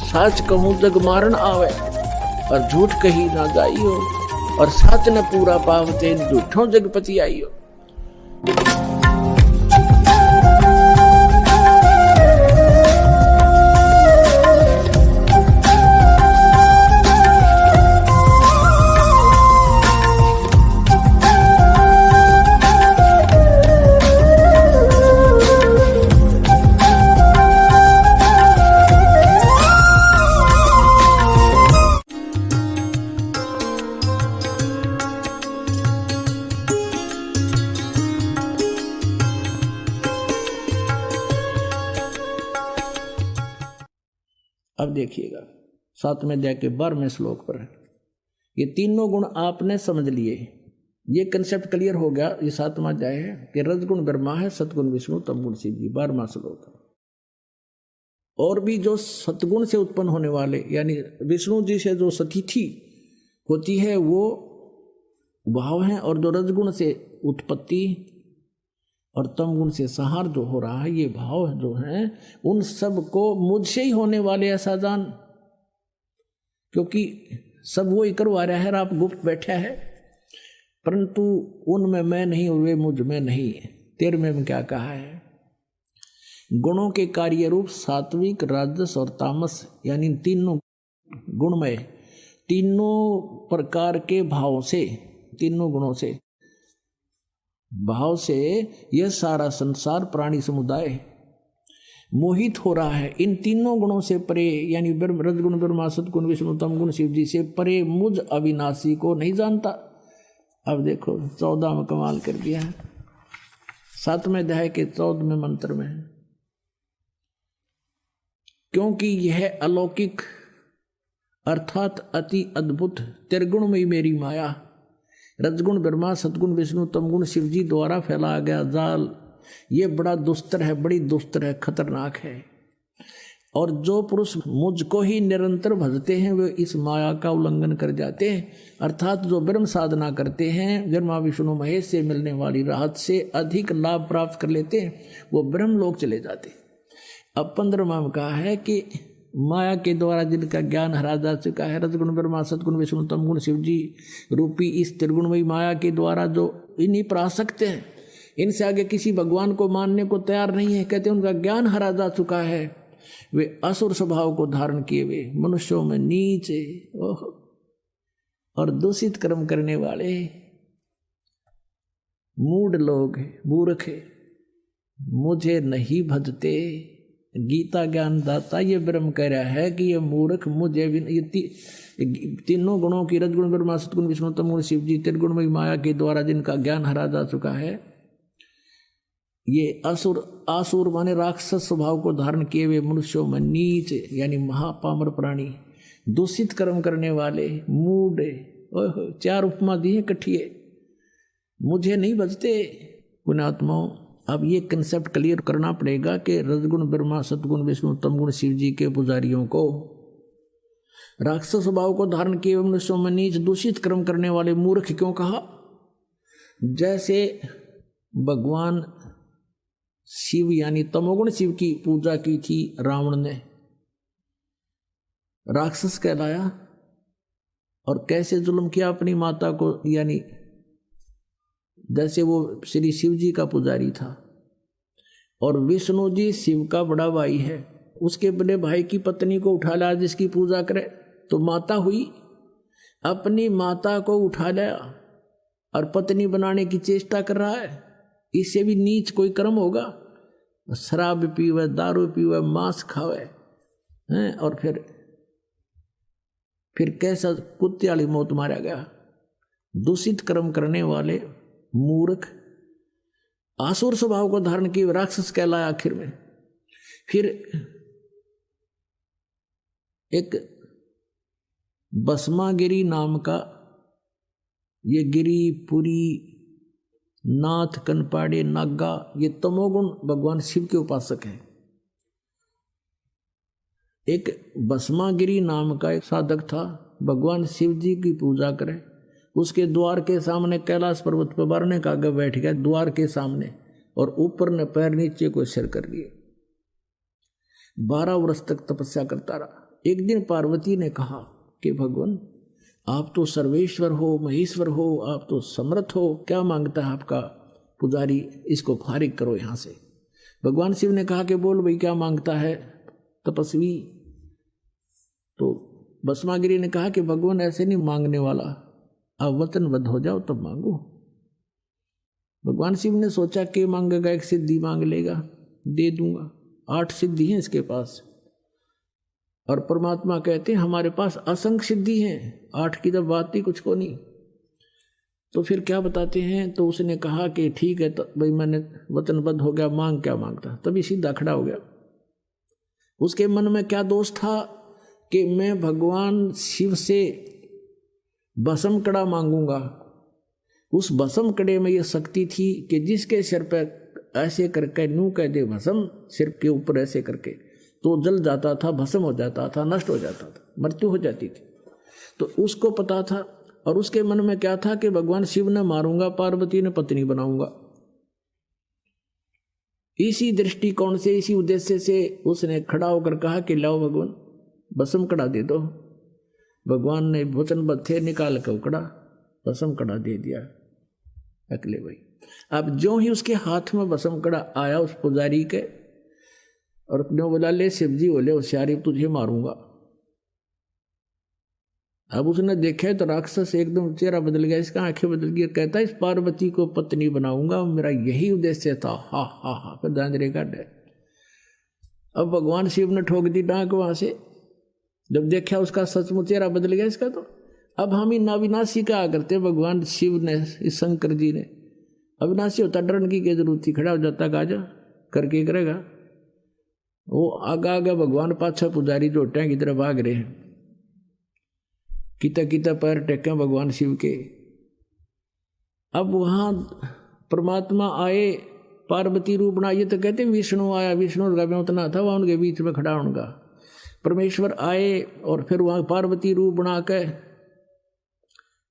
साच कहूँ जग मारन आवे, और झूठ कही ना जाइयो, और साच ने पूरा पावते झूठों जगपति आइयो। अब देखिएगा 7वें अध्याय के 12वें श्लोक पर ये तीनों गुण आपने समझ लिए, ये कंसेप्ट क्लियर हो गया। ये 7वां अध्याय है कि रजगुण ब्रह्मा है, सतगुण विष्णु, तमगुण शिव जी। 12वां श्लोक। और भी जो सतगुण से उत्पन्न होने वाले यानी विष्णु जी से जो सतिथि होती है वो भाव है, और जो रजगुण से उत्पत्ति और तम गुण से संहार जो हो रहा है ये भाव जो है, उन सब को मुझसे ही होने वाले ऐसा जान, क्योंकि सब वो ही करवा रहा है, आप गुप्त बैठा है, परंतु उनमें मैं नहीं और वे मुझ में नहीं। 13वें में क्या कहा है? गुणों के कार्य रूप सात्विक, राजस और तामस यानी तीनों गुणमय, तीनों प्रकार के भाव से, तीनों गुणों से भाव से यह सारा संसार प्राणी समुदाय मोहित हो रहा है। इन तीनों गुणों से परे यानी रजगुण ब्रह्मा, सतगुण विष्णु, तमगुण शिव जी से परे मुझ अविनाशी को नहीं जानता। अब देखो 14 में कमाल कर दिया है। 7वें अध्याय के 14वें मंत्र में, क्योंकि यह अलौकिक अर्थात अति अद्भुत त्रिगुणमयी मेरी माया, रजगुण ब्रह्मा, सतगुण विष्णु, तमगुण शिव जी द्वारा फैलाया गया जाल, ये बड़ा दुस्तर है, बड़ी दुस्तर है, खतरनाक है। और जो पुरुष मुझको ही निरंतर भजते हैं वे इस माया का उल्लंघन कर जाते हैं, अर्थात जो ब्रह्म साधना करते हैं, ब्रह्मा विष्णु महेश से मिलने वाली राहत से अधिक लाभ प्राप्त कर लेते हैं, वो ब्रह्म लोक चले जाते। अब 15वां में कहा है कि माया के द्वारा जिनका ज्ञान हरा जा चुका है, रजगुण ब्रह्मा, सतगुण विष्णु, तमगुण शिव जी रूपी इस त्रिगुणमयी माया के द्वारा जो इन्हीं पर आसक्त हैं, इनसे आगे किसी भगवान को मानने को तैयार नहीं है, कहते उनका ज्ञान हरा जा चुका है, वे असुर स्वभाव को धारण किए हुए मनुष्यों में नीचे और दूषित कर्म करने वाले मूढ़ लोग, मूर्ख मुझे नहीं भजते। गीता ज्ञान दाता ये ब्रह्म कह रहा है कि ये मूर्ख मुझे तीनों गुणों की, रजगुण ब्रह्मा, सतगुण विष्णु, तमगुण शिव जी त्रिगुणमयी माया के द्वारा जिनका ज्ञान हरा जा चुका है, ये आसुर माने राक्षस स्वभाव को धारण किए हुए मनुष्यों में नीच यानी महापामर प्राणी, दूषित कर्म करने वाले मूढ़, 4 उपमा दी है इकट्ठिए, मुझे नहीं बचते। पुण्यात्माओं, अब ये कंसेप्ट क्लियर करना पड़ेगा कि रजगुण ब्रह्मा, सतगुण विष्णु, तमगुण शिव जी के पुजारियों को राक्षस स्वभाव को धारण किए मनुष्यों में नीच दूषित कर्म करने वाले मूर्ख क्यों कहा? जैसे भगवान शिव यानी तमोगुण शिव की पूजा की थी रावण ने, राक्षस कहलाया, और कैसे जुल्म किया अपनी माता को, यानी जैसे वो श्री शिव जी का पुजारी था, और विष्णु जी शिव का बड़ा भाई है, उसके बड़े भाई की पत्नी को उठा लिया जिसकी पूजा करे तो माता हुई, अपनी माता को उठा लिया और पत्नी बनाने की चेष्टा कर रहा है, इससे भी नीच कोई कर्म होगा? शराब पीवे, दारू पीवे, मांस खावे हैं, और फिर कैसा कुत्ते वाली मौत मारा गया। दूषित कर्म करने वाले मूर्ख आसुर स्वभाव को धारण किए राक्षस कहलाया आखिर में। फिर एक भस्मागिरी नाम का ये गिरी, पुरी, नाथ, कनपाड़े, नागा, ये तमोगुण भगवान शिव के उपासक हैं। एक भस्मागिरी नाम का एक साधक था, भगवान शिव जी की पूजा करे, उसके द्वार के सामने कैलाश पर्वत पर बारने का आगे बैठ गया द्वार के सामने, और ऊपर ने पैर नीचे को सिर कर लिए। 12 वर्ष तक तपस्या करता रहा। एक दिन पार्वती ने कहा कि भगवान आप तो सर्वेश्वर हो, महेश्वर हो, आप तो समर्थ हो, क्या मांगता है आपका पुजारी, इसको फारिग करो यहाँ से। भगवान शिव ने कहा कि बोल भाई क्या मांगता है तपस्वी। तो भस्मागिरी ने कहा कि भगवान ऐसे नहीं मांगने वाला, आप वचनबद्ध हो जाओ तब मांगो। भगवान शिव ने सोचा कि मांगेगा, एक सिद्धि मांग लेगा, दे दूंगा, 8 सिद्धि हैं इसके पास। और परमात्मा कहते हैं हमारे पास असंख्य सिद्धि हैं, 8 की तो बात ही कुछ को नहीं। तो फिर क्या बताते हैं, तो उसने कहा कि ठीक है तो भाई मैंने वचनबद्ध हो गया, मांग क्या मांगता। तभी सीधा खड़ा हो गया। उसके मन में क्या दोष था कि मैं भगवान शिव से भस्म कड़ा मांगूंगा। उस भस्म कड़े में यह शक्ति थी कि जिसके सिर पर ऐसे करके नू कह दे भस्म, सिर के ऊपर ऐसे करके, तो जल जाता था, भस्म हो जाता था, नष्ट हो जाता था, मृत्यु हो जाती थी। तो उसको पता था। और उसके मन में क्या था कि भगवान शिव ने मारूंगा, पार्वती ने पत्नी बनाऊंगा। इसी दृष्टिकोण से, इसी उद्देश्य से उसने खड़ा होकर कहा कि लाओ भगवान भस्म कड़ा दे दो। भगवान ने वचनबद्ध थे, निकाल कर कड़ा भस्म कड़ा दे दिया अकेले भाई। अब जो ही उसके हाथ में भस्म कड़ा आया उस पुजारी के, और अपने बोला ले शिवजी बोले होशियारी तुझे मारूंगा। अब उसने देखा तो राक्षस एकदम चेहरा बदल गया, इसका आंखें बदल गई। कहता इस पार्वती को पत्नी बनाऊंगा, मेरा यही उद्देश्य था। हा हा हा फिर दांजरे का डर। अब भगवान शिव ने ठोक दी डांक वहां से। जब देखा उसका सचमुच चेहरा बदल गया इसका, तो अब हम ही अविनाशी का करते। भगवान शिव ने, इस शंकर जी ने, अविनाशी होता डरन की क्या जरूरत थी, खड़ा हो जाता गाजा करके करेगा। वो आगा आगा भगवान पाछा पुजारी जोटियां की तरह भाग रहे हैं। किता किता पैर टेके भगवान शिव के। अब वहां परमात्मा आए, पार्वती रूप बनाइए तो कहते विष्णु आया, विष्णु का उतना था वहां उनके बीच में खड़ा उनका। परमेश्वर आए और फिर वहां पार्वती रूप बना के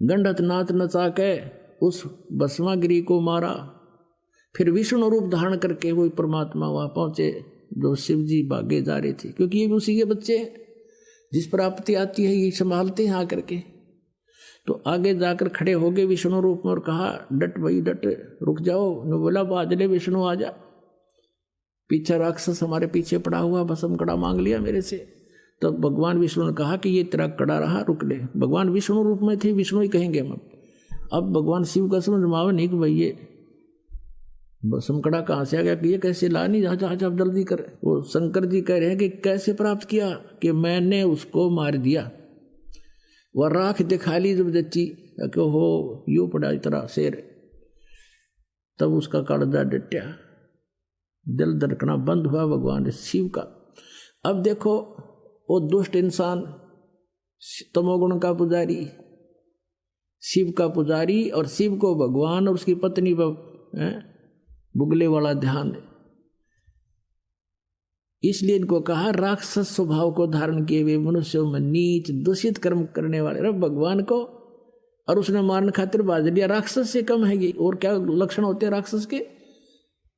गंडत नाच नचा के उस भस्मागिरी को मारा। फिर विष्णु रूप धारण करके वही परमात्मा वहां पहुंचे जो शिव जी भागे जा रहे थे, क्योंकि ये भी उसी के बच्चे हैं। जिस पर आपत्ति आती है ये संभालते हैं आकर के। तो आगे जाकर खड़े हो गए विष्णु रूप में और कहा डट भाई डट, रुक जाओ। ने बोला बाजले विष्णु आ जा। पीछे राक्षस हमारे पीछे पड़ा हुआ, भस्म कड़ा मांग लिया मेरे से। तब तो भगवान विष्णु ने कहा कि ये तेरा कड़ा रहा, रुक ले। भगवान विष्णु रूप में थे, विष्णु ही कहेंगे हम। अब भगवान शिव का समझ में आवे नहीं कि भाई ये भस्म कड़ा कहाँ से आ गया, कि ये कैसे ला, नहीं जा जा जल्दी कर। वो शंकर जी कह रहे हैं कि कैसे प्राप्त किया, कि मैंने उसको मार दिया। वह राख दिखा ली जब जच्ची कि हो यू पड़ा इतना शेर। तब उसका कालजा डटया, दिल धड़कना बंद हुआ भगवान शिव का। अब देखो वो दुष्ट इंसान, तमोगुण का पुजारी, शिव का पुजारी, और शिव को भगवान और उसकी पत्नी पर बुगले वाला ध्यान। इसलिए इनको कहा राक्षस स्वभाव को धारण किए हुए मनुष्यों में नीच दूषित कर्म करने वाले। रब भगवान को और उसने मारने खातिर बाज लिया, राक्षस से कम है ये। और क्या लक्षण होते हैं राक्षस के?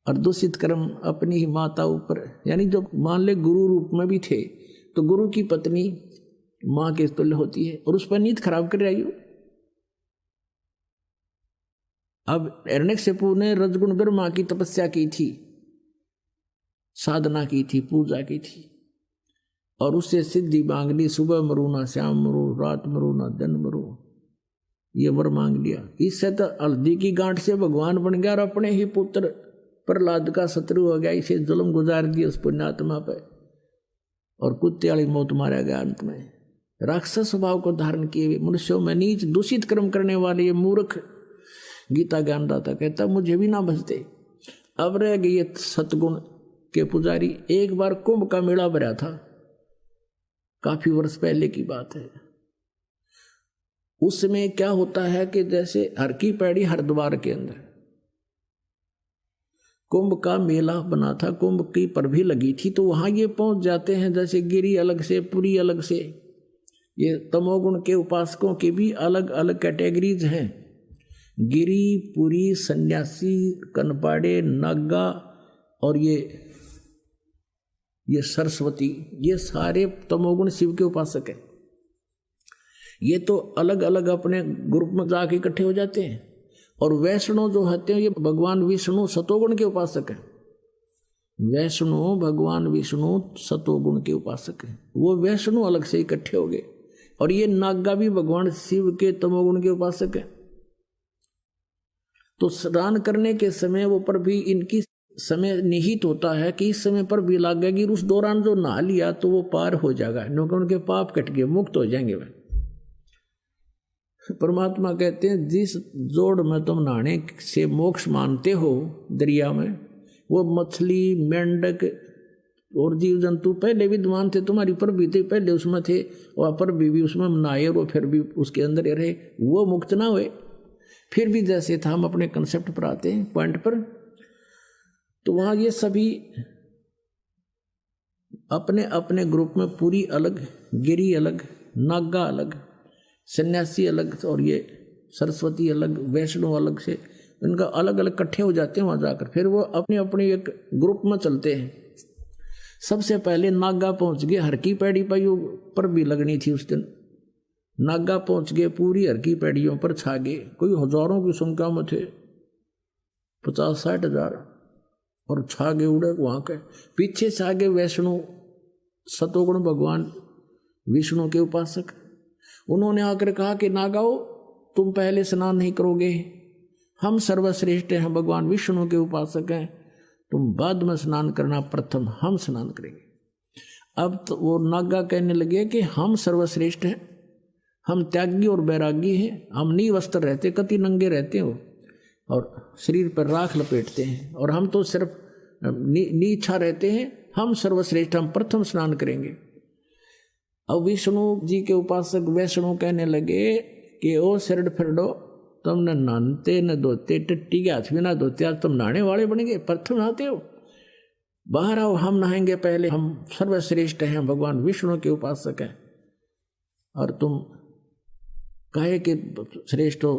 और दूषित कर्म अपनी ही माता ऊपर, यानी जो मान ले गुरु रूप में भी थे तो गुरु की पत्नी माँ के तुल्य होती है, और उस पर नीत खराब कर रही हो। अब हिरण्यकशिपु ने रजगुण ब्रह्मा की तपस्या की थी, साधना की थी, पूजा की थी, और उससे सिद्धि मांग ली। सुबह मरू ना शाम मरू, रात मरू ना दिन मरू, ये वर मांग लिया। इससे तो हल्दी की गांठ से भगवान बन गया और अपने ही पुत्र प्रहलाद का शत्रु हो गया। इसे जुल्म गुजार दिया उस पुण्यात्मा पे, और कुत्ते वाली मौत मारा गया अंत में। राक्षस स्वभाव को धारण किए हुए मनुष्यों में नीच दूषित कर्म करने वाले ये मूर्ख, गीता ज्ञानदाता कहता मुझे भी ना बचते। अब रह गए ये सतगुण के पुजारी। एक बार कुंभ का मेला भरा था, काफी वर्ष पहले की बात है। उसमें क्या होता है कि जैसे हर की पैड़ी हरिद्वार के अंदर कुंभ का मेला बना था, कुंभ की परभी लगी थी, तो वहां ये पहुंच जाते हैं। जैसे गिरी अलग से, पुरी अलग से, ये तमोगुण के उपासकों की भी अलग अलग कैटेगरीज हैं। गिरी, पुरी, सन्यासी, कनपाड़े, नागा और ये ये सरस्वती, ये सारे तमोगुण शिव के उपासक हैं। ये तो अलग अलग अपने ग्रुप में जाके इकट्ठे हो जाते हैं। और वैष्णव जो होते हैं ये भगवान विष्णु सतोगुण के उपासक हैं। वैष्णु भगवान विष्णु सतोगुण के उपासक हैं, वो वैष्णु अलग से इकट्ठे हो गए। और ये नागा भी भगवान शिव के तमोगुण के उपासक हैं। तो स्नान करने के समय वो पर भी इनकी समय निहित होता है कि इस समय पर भी लागेगी, उस दौरान जो नहा लिया तो वो पार हो जाएगा, क्योंकि उनके पाप कट गए, मुक्त हो जाएंगे वह। परमात्मा कहते हैं जिस जोड़ में तुम नहाने से मोक्ष मानते हो दरिया में, वो मछली मेंढक और जीव जंतु पहले विद्वान थे, तुम्हारी पर भी थे, पहले उसमें थे, और पर भी उसमें नहाए और फिर भी उसके अंदर रहे, वो मुक्त ना हुए। फिर भी जैसे था, हम अपने कंसेप्ट पर आते हैं पॉइंट पर, तो वहाँ ये सभी अपने अपने ग्रुप में पूरी अलग, गिरी अलग, नागा अलग, सन्यासी अलग, और ये सरस्वती अलग, वैष्णव अलग से, इनका अलग अलग इकट्ठे हो जाते हैं वहाँ जाकर। फिर वो अपनी अपनी एक ग्रुप में चलते हैं। सबसे पहले नागा पहुँच गए, हर की पैड़ी पर भी लगनी थी उस दिन। नागा पहुँच गए, पूरी हर की पैड़ियों पर छा गए, कोई हजारों की संख्या में थे, 50-60 हजार, और छा गए उड़े वहाँ के। पीछे से आगे वैष्णु सतोगुण भगवान विष्णु के उपासक, उन्होंने आकर कहा कि नागाओ तुम पहले स्नान नहीं करोगे, हम सर्वश्रेष्ठ हैं, भगवान विष्णु के उपासक हैं, तुम बाद में स्नान करना, प्रथम हम स्नान करेंगे। अब तो वो नागा कहने लगे कि हम सर्वश्रेष्ठ हैं, हम त्यागी और बैरागी हैं, हम निवस्त्र रहते, कति नंगे रहते हो और शरीर पर राख लपेटते हैं, और हम तो सिर्फ नीचा रहते हैं, हम सर्वश्रेष्ठ, हम प्रथम स्नान करेंगे। अब विष्णु जी के उपासक वैष्णु कहने लगे कि ओ सिरड फिरडो, तुम न नहाते न धोते, टट्टी के हाथ भी ना धोते, आज तुम नहाने वाले बन गए, प्रथम नहाते हो, बाहर आओ, हम नहाएंगे पहले, हम सर्वश्रेष्ठ हैं, भगवान विष्णु के उपासक हैं, और तुम काहे के श्रेष्ठ हो,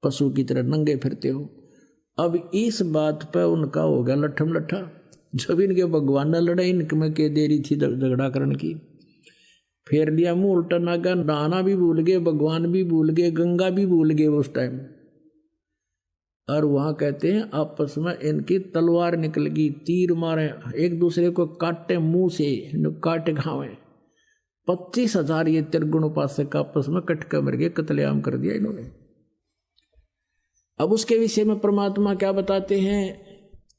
पशु की तरह नंगे फिरते हो। अब इस बात पर उनका हो गया लट्ठम लट्ठा। जब इनके भगवान ने लड़ाई इनमें के देरी थी झगड़ा करने की, फेर लिया मुंह उल्टा, नागा नहाना भी भूल गए, भगवान भी भूल गए, गंगा भी भूल गए उस टाइम। और वहां कहते हैं आपस में इनकी तलवार निकल गई, तीर मारे, एक दूसरे को काटे, मुंह से काटे खावे। 25,000 ये त्रिगुण उपासक आपस में कट मर गए, कत्लेआम कर दिया इन्होंने। अब उसके विषय में परमात्मा क्या बताते हैं,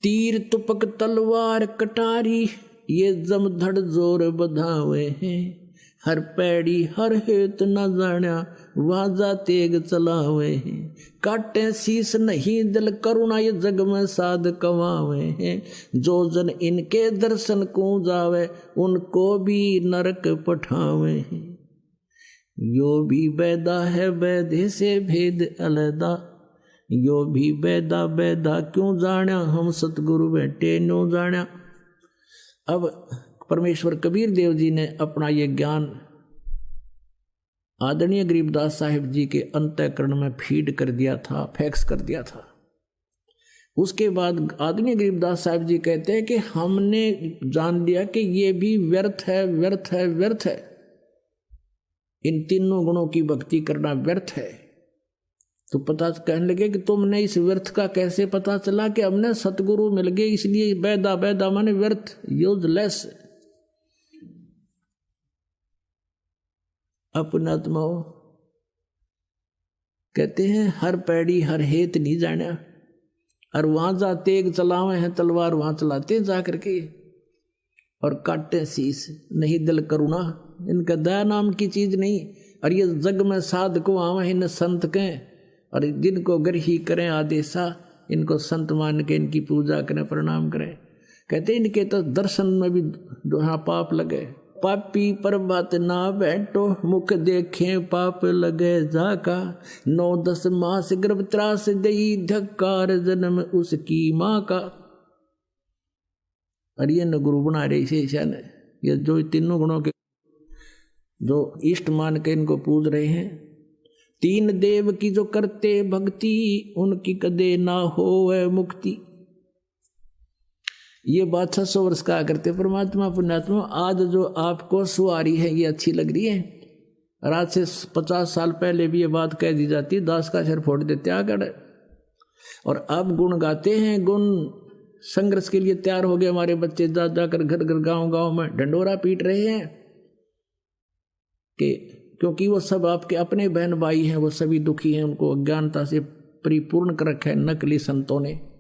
तीर तुपक तलवार कटारी, ये जमधड़ जोर बधावे हैं, हर पैड़ी हर हेत न जाना, वाजा तेग चलावे हैं, काटे शीस नहीं दिल करुणा, ये जग में साध कमावे हैं, जो जन इनके दर्शन को जावे, उनको भी नरक पठावे हैं, यो भी बैदा है बैदे से भेद अलदा, यो भी बैदा बैदा क्यों जाना, हम सतगुरु बैठे नो जाना। अब परमेश्वर कबीर देव जी ने अपना ये ज्ञान आदरणीय गरीबदास साहिब जी के अंतःकरण में फीड कर दिया था, फैक्स कर दिया था। उसके बाद आदरणीय गरीबदास साहिब जी कहते हैं कि हमने जान लिया कि ये भी व्यर्थ है, व्यर्थ है, व्यर्थ है, इन तीनों गुणों की भक्ति करना व्यर्थ है। तो पता कहने लगे कि तुमने इस व्यर्थ का कैसे पता चला, कि हमने सतगुरु मिल गए इसलिए बैदा, बैदा माने व्यर्थ, यूजलेस। अपनात्माओं कहते हैं हर पैड़ी हर हेत नहीं जाना, और वहां जा तेग चलावे हैं, तलवार वहां चलाते जा करके, और काटे शीस नहीं दिल करुणा, इनका दया नाम की चीज नहीं। और ये जग में साध को आवे इन संत के, और जिनको ग्रही करें आदेशा, इनको संत मान के इनकी पूजा करें, प्रणाम करें। कहते इनके तो दर्शन में भी दोहा पाप लगे, पापी पर्वत ना बैठो, मुख देखे पाप लगे जाका, 9-10 मास गर्भ त्रास दई, धक्कार जन्म उसकी माँ का। और ये न गुरु बना रहे इसे ने, ये जो तीनों गुणों के जो इष्ट मान के इनको पूज रहे हैं, 3 देव की जो करते भक्ति, उनकी कदे ना हो मुक्ति। ये बात 600 वर्ष कहा करते परमात्मा पुण्यात्मा, आज जो आपको सुहारी है ये अच्छी लग रही है, और आज से 50 साल पहले भी ये बात कह दी जाती, दास का सिर फोड़ देते आकर। और अब गुण गाते हैं, गुण संघर्ष के लिए तैयार हो गए हमारे बच्चे, जा जाकर घर घर गांव गांव में ढंडोरा पीट रहे हैं कि क्योंकि वो सब आपके अपने बहन भाई हैं, वो सभी दुखी हैं, उनको अज्ञानता से परिपूर्ण कर रखा है नकली संतों ने।